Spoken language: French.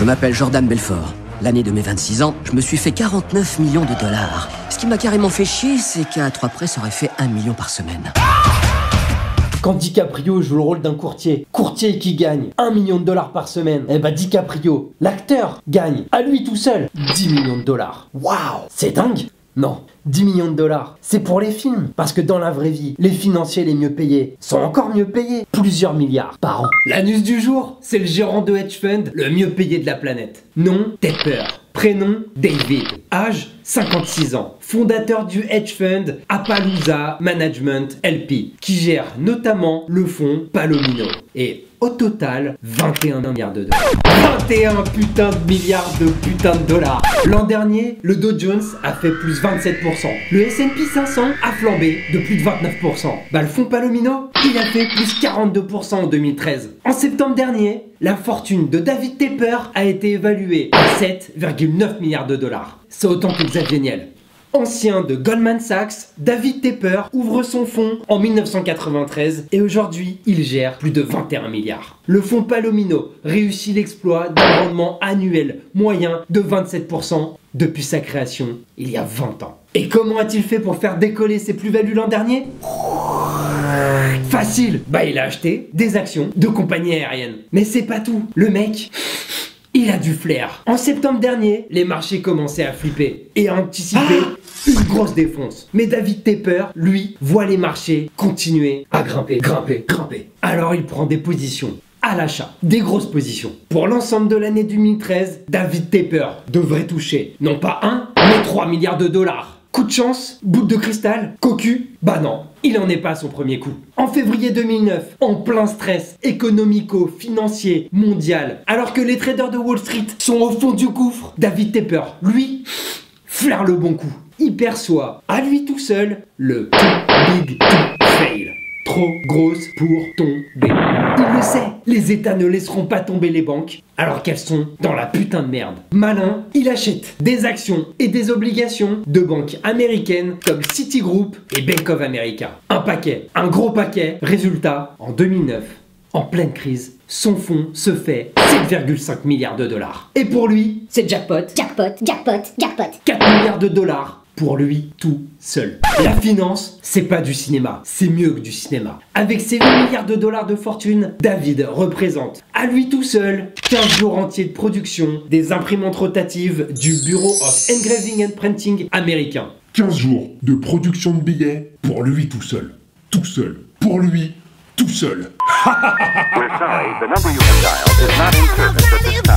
Je m'appelle Jordan Belfort. L'année de mes 26 ans, je me suis fait 49 millions de dollars. Ce qui m'a carrément fait chier, c'est qu'à 3 près, ça aurait fait 1 million par semaine. Quand DiCaprio joue le rôle d'un courtier qui gagne 1 million de dollars par semaine, eh ben DiCaprio, l'acteur, gagne à lui tout seul 10 millions de dollars. Waouh, c'est dingue! Non, 10 millions de dollars, c'est pour les films. Parce que dans la vraie vie, les financiers les mieux payés sont encore mieux payés. Plusieurs milliards par an. La news du jour, c'est le gérant de hedge fund le mieux payé de la planète. Nom, Tepper. Prénom, David. Âge, 56 ans. Fondateur du hedge fund Appaloosa Management LP, qui gère notamment le fonds Palomino. Et au total, 21 milliards de dollars. 21 putains de milliards de putains de dollars. L'an dernier, le Dow Jones a fait plus 27%. Le S&P 500 a flambé de plus de 29%. Bah le fonds Palomino, il a fait plus 42% en 2013. En septembre dernier, la fortune de David Tepper a été évaluée à 7,9 milliards de dollars. C'est autant que Xavier Niel. Ancien de Goldman Sachs, David Tepper ouvre son fonds en 1993 et aujourd'hui, il gère plus de 21 milliards. Le fonds Palomino réussit l'exploit d'un rendement annuel moyen de 27% depuis sa création il y a 20 ans. Et comment a-t-il fait pour faire décoller ses plus-values l'an dernier ? Facile, bah il a acheté des actions de compagnies aériennes. Mais c'est pas tout, le mec... il a du flair. En septembre dernier, les marchés commençaient à flipper et à anticiper une grosse défonce. Mais David Tepper, lui, voit les marchés continuer à grimper. Alors il prend des positions à l'achat, des grosses positions. Pour l'ensemble de l'année 2013, David Tepper devrait toucher non pas 1, mais 3 milliards de dollars. Coup de chance, boule de cristal, cocu, bah non, il en est pas à son premier coup. En février 2009, en plein stress économico-financier mondial, alors que les traders de Wall Street sont au fond du gouffre, David Tepper, lui, flaire le bon coup. Il perçoit, à lui tout seul, le too big to fail. Trop grosse pour tomber. Il le sait, les États ne laisseront pas tomber les banques alors qu'elles sont dans la putain de merde. Malin, il achète des actions et des obligations de banques américaines comme Citigroup et Bank of America. Un paquet, un gros paquet. Résultat, en 2009, en pleine crise, son fonds se fait 7,5 milliards de dollars. Et pour lui, c'est jackpot. 4 milliards de dollars. Pour lui tout seul. La finance, c'est pas du cinéma, c'est mieux que du cinéma. Avec ses 8 milliards de dollars de fortune, David représente à lui tout seul 15 jours entiers de production des imprimantes rotatives du Bureau of Engraving and Printing américain. 15 jours de production de billets pour lui tout seul. Tout seul. Pour lui tout seul. We're sorry, the number you have dialed is not in service at this time.